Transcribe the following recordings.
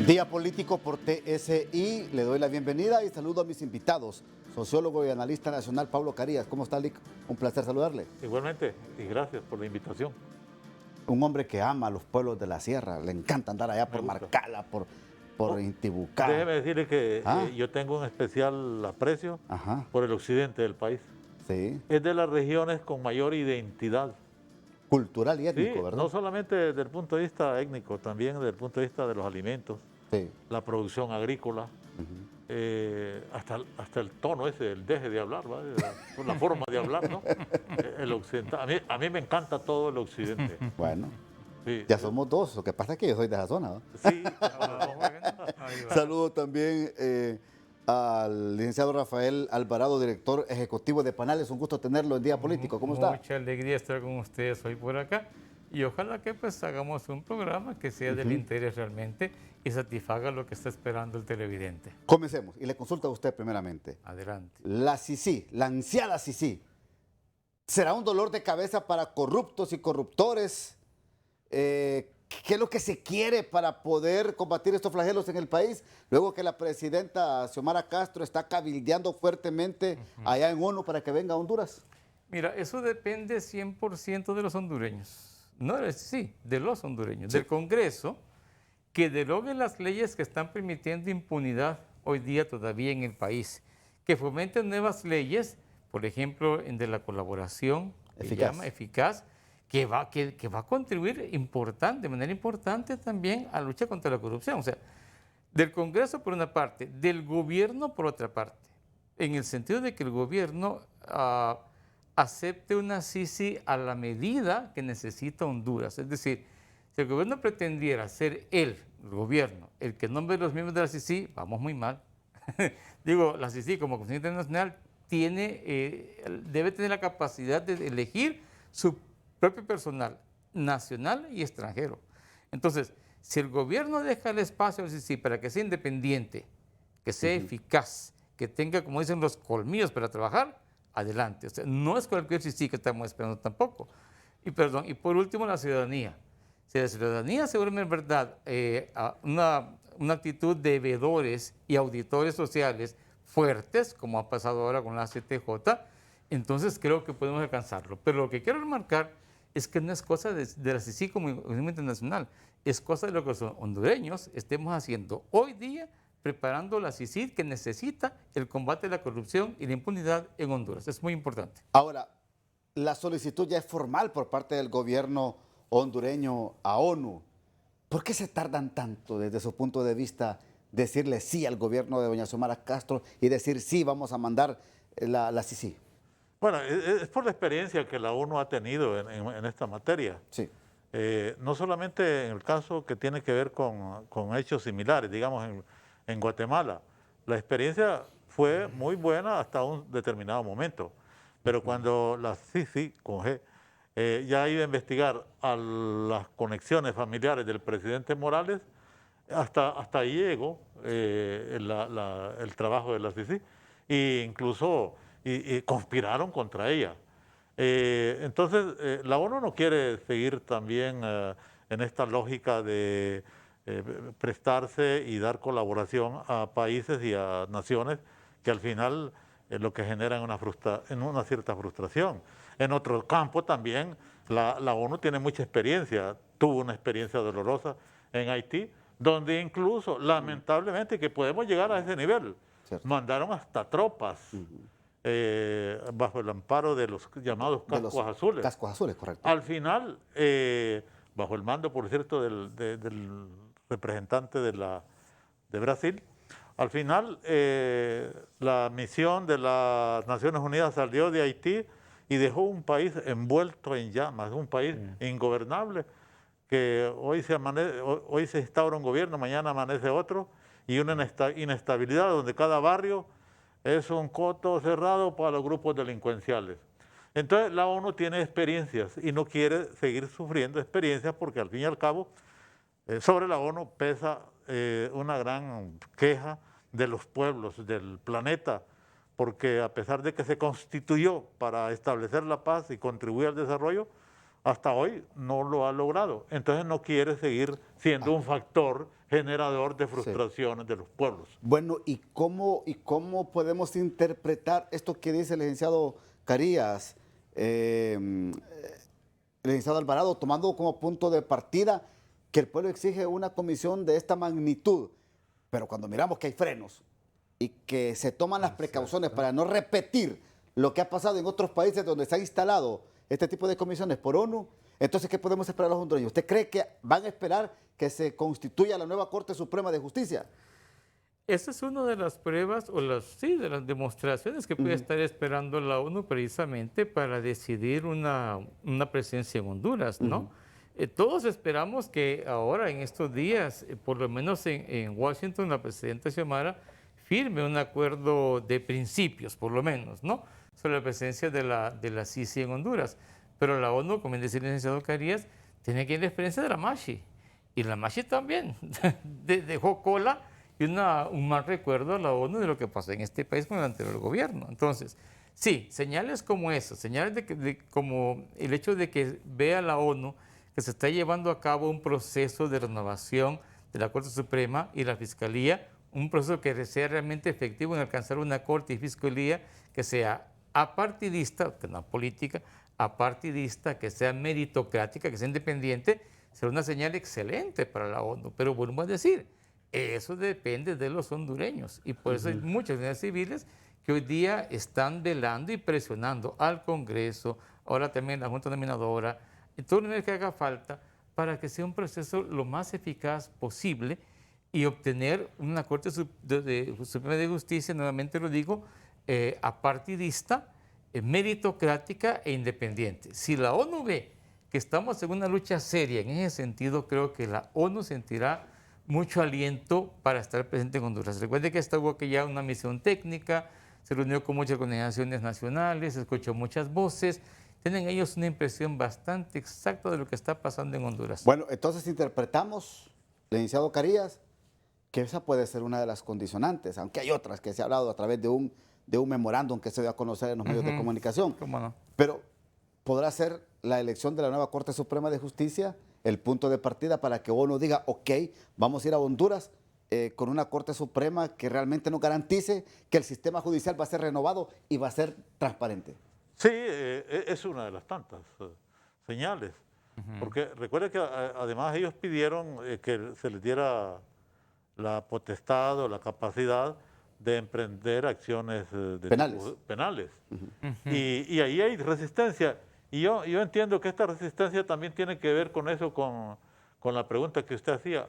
Día Político por TSI. Le doy la bienvenida y saludo a mis invitados. Sociólogo y analista nacional Pablo Carías. ¿Cómo está, Lic? Un placer saludarle. Igualmente, y gracias por la invitación. Un hombre que ama a los pueblos de la sierra. Le encanta andar allá por Marcala, por Intibucá. Déjeme decirle que yo tengo un especial aprecio por el occidente del país. Sí. Es de las regiones con mayor identidad. Cultural y étnico, Sí, ¿verdad? no solamente desde el punto de vista étnico, también desde el punto de vista de los alimentos, sí. la producción agrícola, hasta el tono ese, el deje de hablar, ¿va? La forma de hablar, ¿no? El occidental. A mí me encanta todo el occidente. Bueno, sí. Ya somos dos. Lo que pasa es que yo soy de esa zona, ¿no? Sí. Saludo también al licenciado Rafael Alvarado, director ejecutivo de Panales. Un gusto tenerlo en Día Político. ¿Cómo está? Mucha alegría estar con ustedes hoy por acá y ojalá que pues hagamos un programa que sea del interés realmente y satisfaga lo que está esperando el televidente. Comencemos y le consulto a usted primeramente. Adelante. La Sisi, la ansiada Sisi, ¿será un dolor de cabeza para corruptos y corruptores? ¿Qué es lo que se quiere para poder combatir estos flagelos en el país? Luego que la presidenta Xiomara Castro está cabildeando fuertemente allá en ONU para que venga a Honduras. Mira, eso depende 100% de los hondureños. No de los hondureños, sí. Del Congreso, que deroguen las leyes que están permitiendo impunidad hoy día todavía en el país, que fomenten nuevas leyes, por ejemplo, en de la colaboración eficaz, que va a contribuir de manera importante también a la lucha contra la corrupción. O sea, del Congreso por una parte, del gobierno por otra parte, en el sentido de que el gobierno acepte una Sisi a la medida que necesita Honduras. Es decir, si el gobierno pretendiera ser el gobierno, el que nombre los miembros de la Sisi, vamos muy mal. Digo, la Sisi como Comisión Internacional debe tener la capacidad de elegir su propio personal nacional y extranjero. Entonces, si el gobierno deja el espacio al Sisi para que sea independiente, que sea eficaz, que tenga, como dicen, los colmillos para trabajar, adelante. O sea, no es cualquier Sisi que estamos esperando tampoco. Y por último, la ciudadanía. Si la ciudadanía se vuelve en verdad una actitud de veedores y auditores sociales fuertes, como ha pasado ahora con la CTJ, entonces creo que podemos alcanzarlo. Pero lo que quiero remarcar es que no es cosa de la CICI como organismo internacional, es cosa de lo que los hondureños estemos haciendo hoy día, preparando la CICI que necesita el combate a la corrupción y la impunidad en Honduras. Es muy importante. Ahora, la solicitud ya es formal por parte del gobierno hondureño a ONU. ¿Por qué se tardan tanto desde su punto de vista decirle sí al gobierno de doña Xiomara Castro y decir sí, vamos a mandar la CICI? Bueno, es por la experiencia que la ONU ha tenido en esta materia. Sí. No solamente en el caso que tiene que ver con hechos similares, digamos en Guatemala. La experiencia fue muy buena hasta un determinado momento, pero cuando la CICI, con G, ya ha ido a investigar a las conexiones familiares del presidente Morales, hasta ahí llegó el trabajo de la CICI, e incluso conspiraron contra ella. Entonces, la ONU no quiere seguir también en esta lógica de prestarse y dar colaboración a países y a naciones que al final lo que generan una cierta frustración. En otro campo también la ONU tiene mucha experiencia, tuvo una experiencia dolorosa en Haití, donde incluso, lamentablemente, que podemos llegar a ese nivel, mandaron hasta tropas bajo el amparo de los llamados cascos azules. Cascos azules, correcto. Al final, bajo el mando, por cierto, del representante de Brasil, al final la misión de las Naciones Unidas salió de Haití y dejó un país envuelto en llamas, un país ingobernable, que hoy se instaura un gobierno, mañana amanece otro, y una inestabilidad donde cada barrio es un coto cerrado para los grupos delincuenciales. Entonces la ONU tiene experiencias y no quiere seguir sufriendo experiencias porque al fin y al cabo sobre la ONU pesa una gran queja de los pueblos del planeta, porque a pesar de que se constituyó para establecer la paz y contribuir al desarrollo, hasta hoy no lo ha logrado. Entonces no quiere seguir siendo un factor generador de frustraciones de los pueblos. Bueno, ¿y cómo podemos interpretar esto que dice el licenciado Carías, el licenciado Alvarado, tomando como punto de partida que el pueblo exige una comisión de esta magnitud, pero cuando miramos que hay frenos y que se toman las precauciones para no repetir lo que ha pasado en otros países donde se ha instalado este tipo de comisiones por ONU, entonces, ¿qué podemos esperar los hondureños? ¿Usted cree que van a esperar que se constituya la nueva Corte Suprema de Justicia? Esa es una de las pruebas, o de las demostraciones que puede estar esperando la ONU precisamente para decidir una presencia en Honduras, ¿no? Todos esperamos que ahora, en estos días, por lo menos en Washington, la presidenta Xiomara firme un acuerdo de principios, por lo menos, ¿no?, sobre la presencia de la CICI en Honduras. Pero la ONU, como dice el licenciado Carías, tiene que ir la experiencia de la MASHI. Y la MASHI también dejó cola y un mal recuerdo a la ONU de lo que pasó en este país con el anterior gobierno. Entonces, sí, señales como eso, señales como el hecho de que vea la ONU que se está llevando a cabo un proceso de renovación de la Corte Suprema y la Fiscalía, un proceso que sea realmente efectivo en alcanzar una Corte y Fiscalía que sea apartidista, que no política, apartidista, que sea meritocrática, que sea independiente, será una señal excelente para la ONU. Pero vuelvo a decir, eso depende de los hondureños y por eso hay muchas unidades civiles que hoy día están velando y presionando al Congreso, ahora también la Junta Nominadora, y todo lo que haga falta para que sea un proceso lo más eficaz posible y obtener una Corte Suprema de Justicia, nuevamente lo digo, apartidista, meritocrática e independiente. Si la ONU ve que estamos en una lucha seria en ese sentido, creo que la ONU sentirá mucho aliento para estar presente en Honduras. Recuerde que hubo que ya una misión técnica, se reunió con muchas organizaciones nacionales, escuchó muchas voces, tienen ellos una impresión bastante exacta de lo que está pasando en Honduras. Bueno, entonces interpretamos, licenciado Carías, que esa puede ser una de las condicionantes, aunque hay otras que se ha hablado a través de un memorándum que se dio a conocer en los medios de comunicación. ¿Cómo no? Pero podrá ser la elección de la nueva Corte Suprema de Justicia el punto de partida para que ONU diga, ok, vamos a ir a Honduras con una Corte Suprema que realmente nos garantice que el sistema judicial va a ser renovado y va a ser transparente. Sí, es una de las tantas señales. Porque recuerde que además ellos pidieron que se les diera la potestad o la capacidad de emprender acciones penales. Y ahí hay resistencia. Y yo entiendo que esta resistencia también tiene que ver con eso, con la pregunta que usted hacía.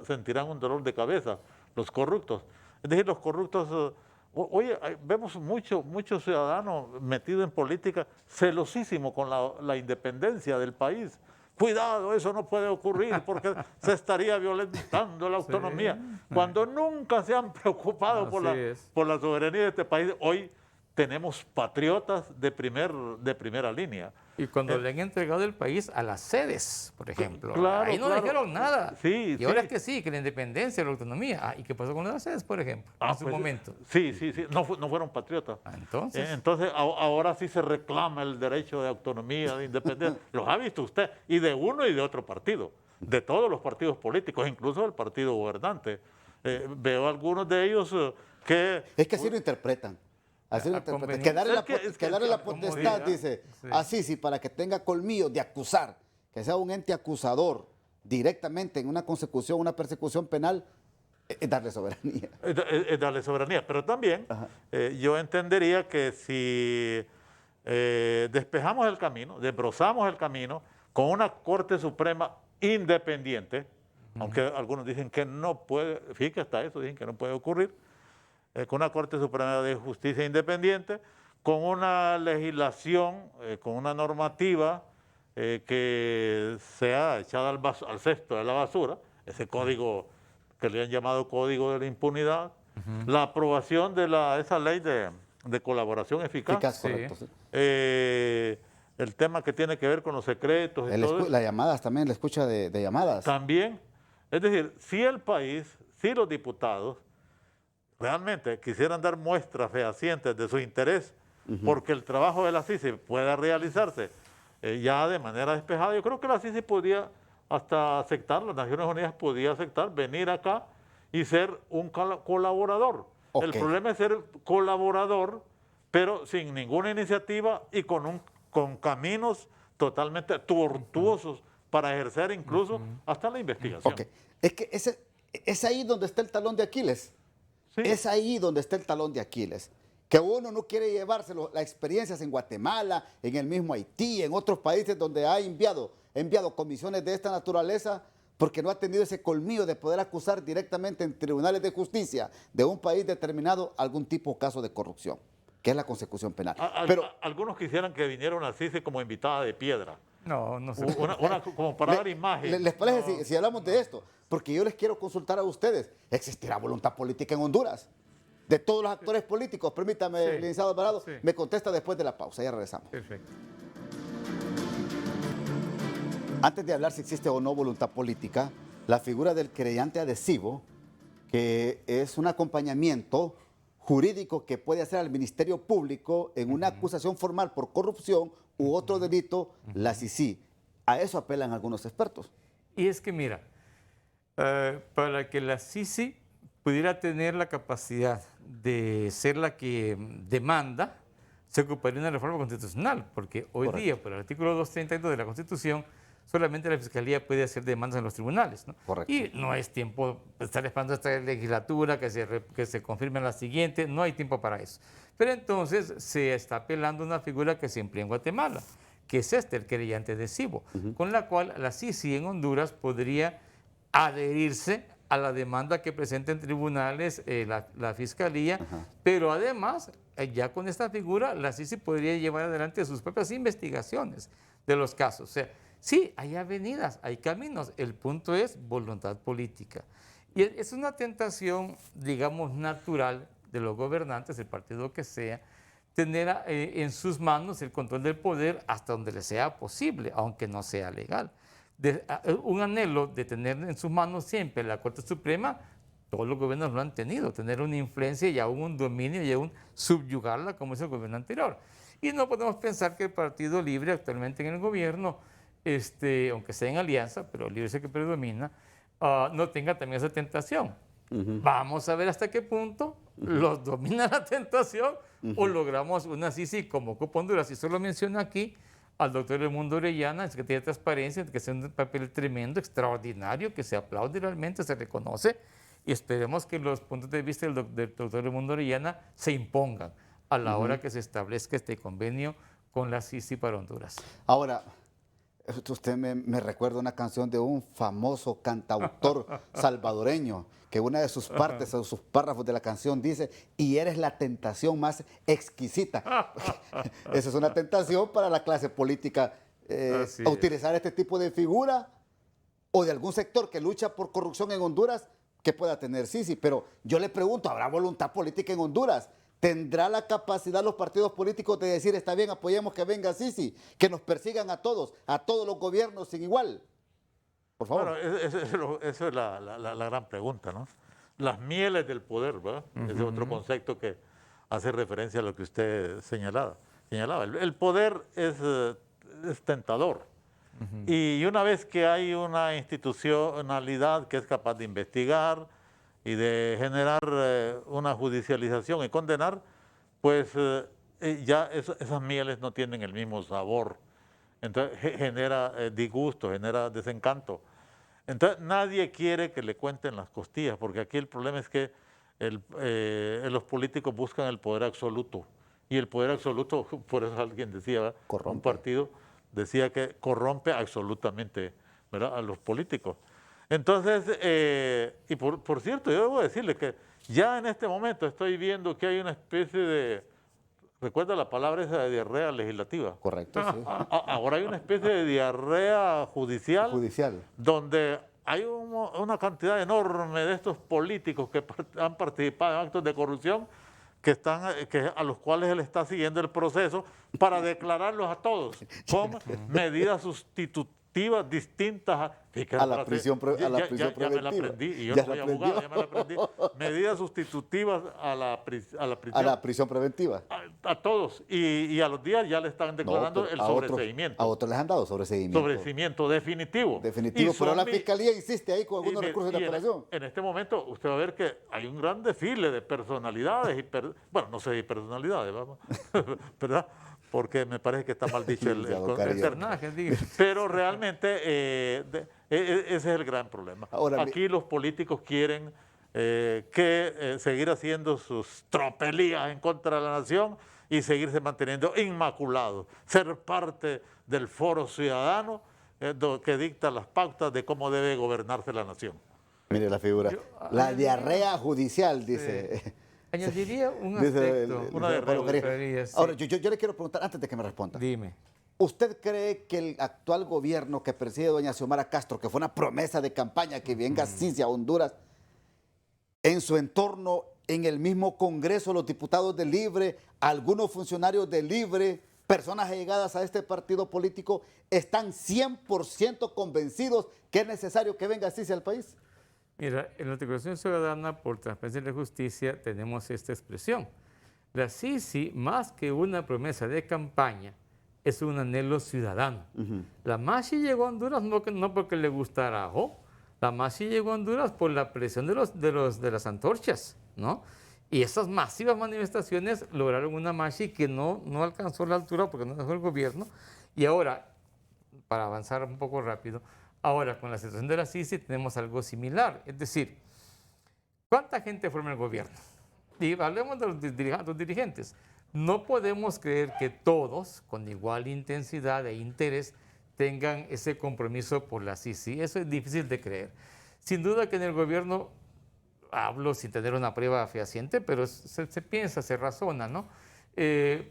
¿Sentirán un dolor de cabeza los corruptos? Es decir, los corruptos... Oye, vemos muchos ciudadanos metidos en política celosísimos con la independencia del país. Cuidado, eso no puede ocurrir porque se estaría violentando la autonomía. Cuando nunca se han preocupado por la soberanía de este país, hoy tenemos patriotas de primera línea. Y cuando le han entregado el país a las sedes, por ejemplo, claro, ahí no dijeron nada. Sí, y ahora es que sí, que la independencia, la autonomía. ¿Y qué pasó con las sedes, por ejemplo, en su momento? Sí, no fueron patriotas. Entonces, ahora sí se reclama el derecho de autonomía, de independencia. Los ha visto usted, y de uno y de otro partido, de todos los partidos políticos, incluso del partido gobernante. Veo algunos de ellos que... Es que así lo interpretan. Así lo interpretan. Que darle la potestad, dice, sí, para que tenga colmillos de acusar, que sea un ente acusador directamente en una consecución, una persecución penal, es darle soberanía. Es darle soberanía, pero también yo entendería que si despejamos el camino, desbrozamos el camino con una Corte Suprema independiente, aunque algunos dicen que no puede, fíjate, hasta eso dicen que no puede ocurrir, con una Corte Suprema de Justicia independiente, con una legislación, con una normativa que sea echada al cesto de la basura, ese código que le han llamado Código de la Impunidad, la aprobación de esa ley de colaboración eficaz, correcto, sí. El tema que tiene que ver con los secretos. Las llamadas también, la escucha de llamadas. También, es decir, si el país, si los diputados, realmente quisieran dar muestras fehacientes de su interés porque el trabajo de la CICI pueda realizarse ya de manera despejada. Yo creo que la CICI podía hasta aceptar, las Naciones Unidas podía aceptar venir acá y ser un colaborador. Ok. El problema es ser colaborador, pero sin ninguna iniciativa y con caminos totalmente tortuosos para ejercer incluso hasta la investigación. Ok. Es que es ahí donde está el talón de Aquiles. Sí. Es ahí donde está el talón de Aquiles. Que uno no quiere llevarse las experiencias en Guatemala, en el mismo Haití, en otros países donde ha enviado comisiones de esta naturaleza, porque no ha tenido ese colmillo de poder acusar directamente en tribunales de justicia de un país determinado algún tipo de caso de corrupción, que es la consecución penal. Pero Algunos quisieran que viniera una CICI como invitada de piedra. No, no sé. Como para dar imagen. ¿les parece si hablamos de esto? Porque yo les quiero consultar a ustedes. ¿Existirá voluntad política en Honduras? De todos los actores políticos, permítame, Sí. licenciado Alvarado, Sí. me contesta después de la pausa, ya regresamos. Perfecto. Antes de hablar si existe o no voluntad política, la figura del querellante adhesivo, que es un acompañamiento jurídico que puede hacer al Ministerio Público en una acusación formal por corrupción u otro delito, la CICI. A eso apelan algunos expertos. Y es que mira, para que la CICI pudiera tener la capacidad de ser la que demanda, se ocuparía de una reforma constitucional, porque hoy Correcto. día, por el artículo 232 de la Constitución, solamente la Fiscalía puede hacer demandas en los tribunales, ¿no? Correcto. Y no es tiempo de estar esperando esta legislatura, que se confirme en la siguiente, no hay tiempo para eso. Pero entonces se está apelando a una figura que se emplea en Guatemala, que es el querellante adhesivo, con la cual la CICI en Honduras podría adherirse a la demanda que presenta en tribunales la Fiscalía, pero además, ya con esta figura, la CICI podría llevar adelante sus propias investigaciones de los casos. O sea, sí, hay avenidas, hay caminos, el punto es voluntad política. Y es una tentación, digamos, natural de los gobernantes, el partido que sea, tener en sus manos el control del poder hasta donde les sea posible, aunque no sea legal. Un anhelo de tener en sus manos siempre la Corte Suprema, todos los gobiernos lo han tenido, tener una influencia y aún un dominio y aún subyugarla como es el gobierno anterior. Y no podemos pensar que el Partido Libre actualmente en el gobierno, aunque sea en alianza, pero el Libre es el que predomina, no tenga también esa tentación. Vamos a ver hasta qué punto los domina la tentación o logramos una CICI como ocupa Honduras. Y solo menciono aquí al doctor Edmundo Orellana, el secretario de Transparencia, que hace un papel tremendo, extraordinario, que se aplaude realmente, se reconoce, y esperemos que los puntos de vista del doctor Edmundo Orellana se impongan a la hora que se establezca este convenio con la CICI para Honduras. Ahora, usted me recuerda una canción de un famoso cantautor salvadoreño, que una de sus partes, o sus párrafos de la canción dice, y eres la tentación más exquisita. Esa es una tentación para la clase política, Así a utilizar este tipo de figura o de algún sector que lucha por corrupción en Honduras que pueda tener CICI. Pero yo le pregunto, ¿habrá voluntad política en Honduras? ¿Tendrá la capacidad los partidos políticos de decir, está bien, apoyemos que venga CICI, que nos persigan a todos los gobiernos sin igual? Por favor. Bueno, eso es la gran pregunta, ¿no? Las mieles del poder, ¿verdad? Ese es otro concepto que hace referencia a lo que usted señalaba. El poder es tentador. Y una vez que hay una institucionalidad que es capaz de investigar y de generar una judicialización y condenar, pues ya esas mieles no tienen el mismo sabor. Entonces genera disgusto, genera desencanto. Entonces nadie quiere que le cuenten las costillas, porque aquí el problema es que los políticos buscan el poder absoluto. Y el poder absoluto, por eso alguien decía, ¿verdad? Un partido decía que corrompe absolutamente, ¿verdad?, a los políticos. Entonces, y por cierto, yo debo decirle que ya en este momento estoy viendo que hay una especie de, recuerda la palabra esa de diarrea legislativa. Correcto, sí. Ahora hay una especie de diarrea judicial, donde hay una cantidad enorme de estos políticos que han participado en actos de corrupción a los cuales él está siguiendo el proceso para declararlos a todos como medidas sustitutivas distintas a la prisión ya me la preventiva. aprendí, y yo Ya no soy la abogado, aprendió. ya me la aprendí. Medidas sustitutivas a la prisión. A la prisión preventiva. A todos. Y a los días ya le están declarando No, pero el sobreseimiento. a otros les han dado sobreseimiento. Sobreseimiento definitivo. Definitivo, Y pero son la fiscalía insiste ahí con y algunos recursos de apelación. en este momento usted va a ver que hay un gran desfile de personalidades, bueno, no sé de personalidades, vamos, ¿verdad? Porque me parece que está mal dicho el Licenciado Carrillo. Personaje, digo. pero realmente ese es el gran problema. Ahora, Aquí los políticos quieren seguir haciendo sus tropelías en contra de la nación y seguirse manteniendo inmaculados, ser parte del foro ciudadano que dicta las pautas de cómo debe gobernarse la nación. Mire la figura. La diarrea judicial, dice. Añadiría un dice aspecto. Una de Pablo Carrillo. Carrillo, sí. Ahora, yo le quiero preguntar, antes de que me responda. Dime. ¿Usted cree que el actual gobierno que preside doña Xiomara Castro, que fue una promesa de campaña que venga Sisi a Honduras, en su entorno, en el mismo Congreso, los diputados de Libre, algunos funcionarios de Libre, personas allegadas a este partido político, están 100% convencidos que es necesario que venga Sisi al país? Mira, en la Articulación Ciudadana por Transparencia y la Justicia tenemos esta expresión. La Sisi, más que una promesa de campaña, es un anhelo ciudadano. La Mashi llegó a Honduras no porque le gustara Ajo, la Mashi llegó a Honduras por la presión de las antorchas, ¿no? Y esas masivas manifestaciones lograron una Mashi que no alcanzó la altura porque no dejó el gobierno. Y ahora, para avanzar un poco rápido, ahora con la situación de la Sisi tenemos algo similar. Es decir, ¿cuánta gente forma el gobierno? Y hablemos de los dirigentes. No podemos creer que todos, con igual intensidad e interés, tengan ese compromiso por la Sisi. Eso es difícil de creer. Sin duda que en el gobierno, hablo sin tener una prueba fehaciente, pero se piensa, se razona, ¿no?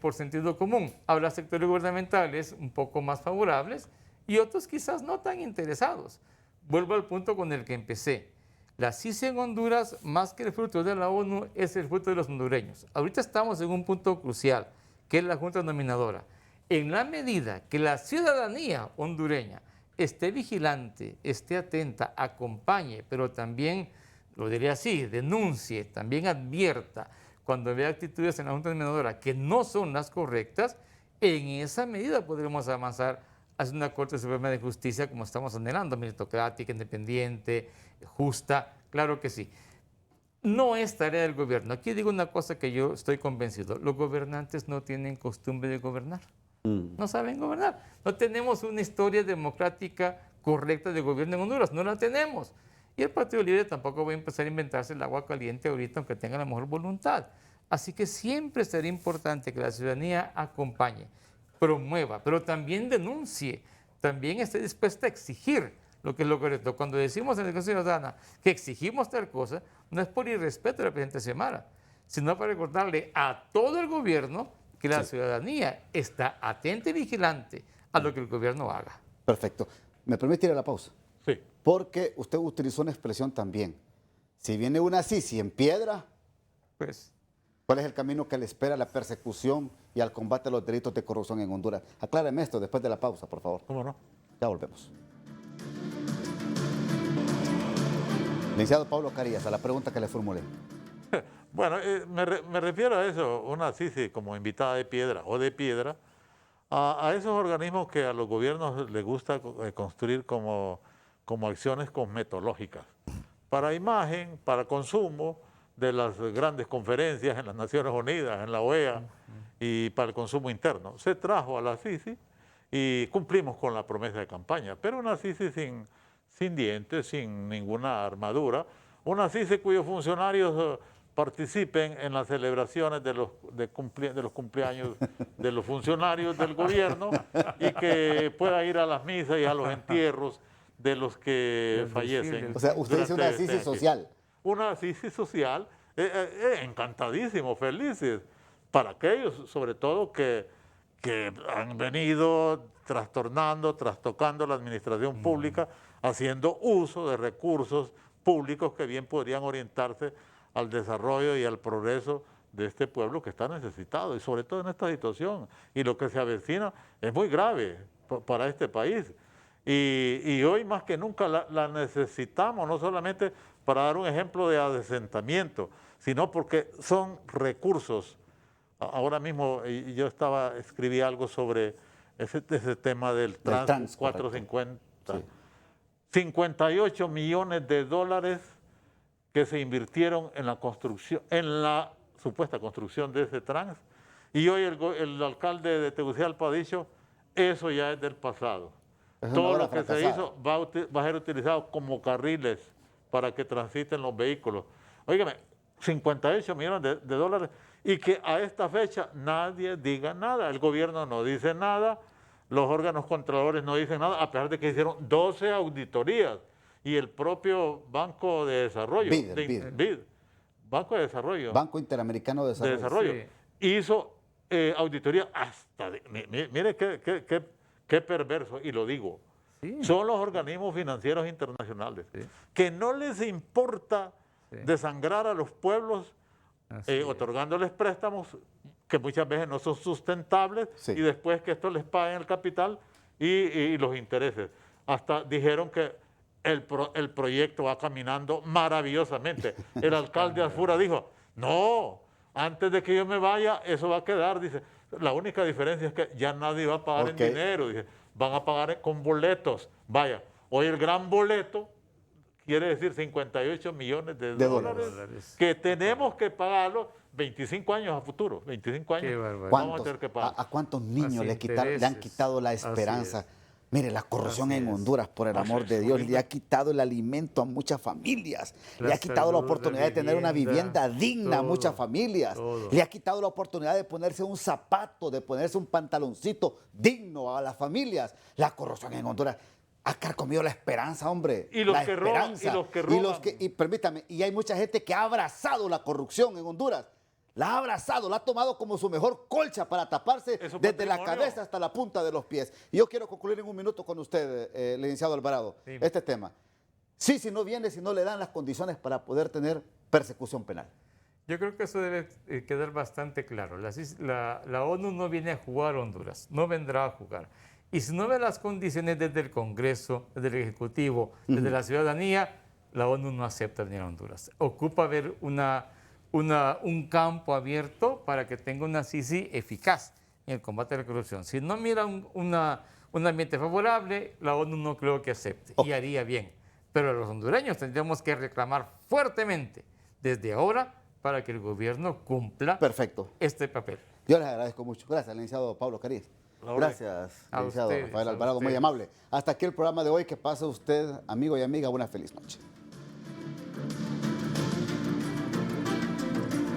Por sentido común. Habrá sectores gubernamentales un poco más favorables y otros quizás no tan interesados. Vuelvo al punto con el que empecé. La Sisi en Honduras, más que el fruto de la ONU, es el fruto de los hondureños. Ahorita estamos en un punto crucial, que es la Junta Nominadora. En la medida que la ciudadanía hondureña esté vigilante, esté atenta, acompañe, pero también, lo diría así, denuncie, también advierta, cuando vea actitudes en la Junta Nominadora que no son las correctas, en esa medida podremos avanzar hacia una Corte Suprema de Justicia como estamos anhelando, meritocrática, independiente, justa, claro que sí. No es tarea del gobierno. Aquí digo una cosa que yo estoy convencido. Los gobernantes no tienen costumbre de gobernar. No saben gobernar. No tenemos una historia democrática correcta de gobierno en Honduras. No la tenemos. Y el Partido Libre tampoco va a empezar a inventarse el agua caliente ahorita, aunque tenga la mejor voluntad. Así que siempre será importante que la ciudadanía acompañe, promueva, pero también denuncie, también esté dispuesta a exigir lo que es lo correcto. Cuando decimos en la Educación Ciudadana que exigimos tal cosa, no es por irrespeto a la presidenta Xiomara, sino para recordarle a todo el gobierno que la ciudadanía está atenta y vigilante a lo que el gobierno haga. Perfecto. ¿Me permite ir a la pausa? Sí. Porque usted utilizó una expresión también. Si viene una Sisi en piedra, Pues, ¿cuál es el camino que le espera a la persecución y al combate a los delitos de corrupción en Honduras? Acláreme esto después de la pausa, por favor. ¿Cómo no? Ya volvemos. Licenciado Pablo Carías, a la pregunta que le formulé. Bueno, me refiero a eso, una Sisi como invitada de piedra o de piedra, a esos organismos que a los gobiernos les gusta construir como acciones cosmetológicas, para imagen, para consumo de las grandes conferencias en las Naciones Unidas, en la OEA, y para el consumo interno. Se trajo a la Sisi y cumplimos con la promesa de campaña, pero una Sisi sin dientes, sin ninguna armadura, una Sisi cuyos funcionarios participen en las celebraciones de los cumpleaños de los funcionarios del gobierno y que pueda ir a las misas y a los entierros de los que fallecen. O sea, usted dice una Sisi social. Una Sisi social, encantadísimos, felices, para aquellos sobre todo que han venido trastocando la administración pública, haciendo uso de recursos públicos que bien podrían orientarse al desarrollo y al progreso de este pueblo que está necesitado, y sobre todo en esta situación. Y lo que se avecina es muy grave para este país. Y hoy más que nunca la necesitamos, no solamente para dar un ejemplo de asentamiento, sino porque son recursos. Ahora mismo yo escribí algo sobre ese tema del Trans 450. Sí. 58 millones de dólares que se invirtieron en la construcción, en la supuesta construcción de ese trans. Y hoy el alcalde de Tegucigalpa ha dicho, eso ya es del pasado. Todo lo que se hizo va a ser utilizado como carriles para que transiten los vehículos. Óigame, 58 millones de dólares y que a esta fecha nadie diga nada. El gobierno no dice nada, los órganos controladores no dicen nada, a pesar de que hicieron 12 auditorías y el propio Banco de Desarrollo, BID, Banco de Desarrollo, Banco Interamericano de Desarrollo, sí, hizo auditoría hasta, mire qué perverso, y lo digo, sí, son los organismos financieros internacionales, sí, que no les importa, sí, desangrar a los pueblos otorgándoles préstamos que muchas veces no son sustentables, sí, y después que esto les paguen el capital y los intereses. Hasta dijeron que el proyecto va caminando maravillosamente. El alcalde Alfura dijo, no, antes de que yo me vaya, eso va a quedar, dice. La única diferencia es que ya nadie va a pagar en dinero, dice, van a pagar con boletos. Vaya, hoy el gran boleto quiere decir 58 millones de dólares que tenemos que pagarlo 25 años a futuro, 25 años vamos a tener que pagar. ¿A cuántos niños le han quitado la esperanza? Mire, la corrupción en Honduras, por el amor de Dios, le ha quitado el alimento a muchas familias, le ha quitado la oportunidad de tener una vivienda digna a muchas familias, le ha quitado la oportunidad de ponerse un zapato, de ponerse un pantaloncito digno a las familias. La corrupción en Honduras ha carcomido la esperanza, hombre. Y los que roban, y los que roban. Y permítame, y hay mucha gente que ha abrazado la corrupción en Honduras. La ha abrazado, la ha tomado como su mejor colcha para taparse desde la cabeza hasta la punta de los pies. Y yo quiero concluir en un minuto con usted, licenciado Alvarado, este tema. Sí, si no viene, si no le dan las condiciones para poder tener persecución penal. Yo creo que eso debe quedar bastante claro. La ONU no viene a jugar a Honduras, no vendrá a jugar. Y si no ve las condiciones desde el Congreso, desde el Ejecutivo, desde la ciudadanía, la ONU no acepta venir a Honduras. Ocupa ver un campo abierto para que tenga una CICI eficaz en el combate a la corrupción. Si no mira un ambiente favorable, la ONU no creo que acepte y haría bien. Pero los hondureños tendríamos que reclamar fuertemente desde ahora para que el gobierno cumpla este papel. Yo les agradezco mucho. Gracias, licenciado Pablo Carías. Gracias, licenciado Rafael Alvarado, muy amable. Hasta aquí el programa de hoy. Que pase usted, amigo y amiga, una feliz noche.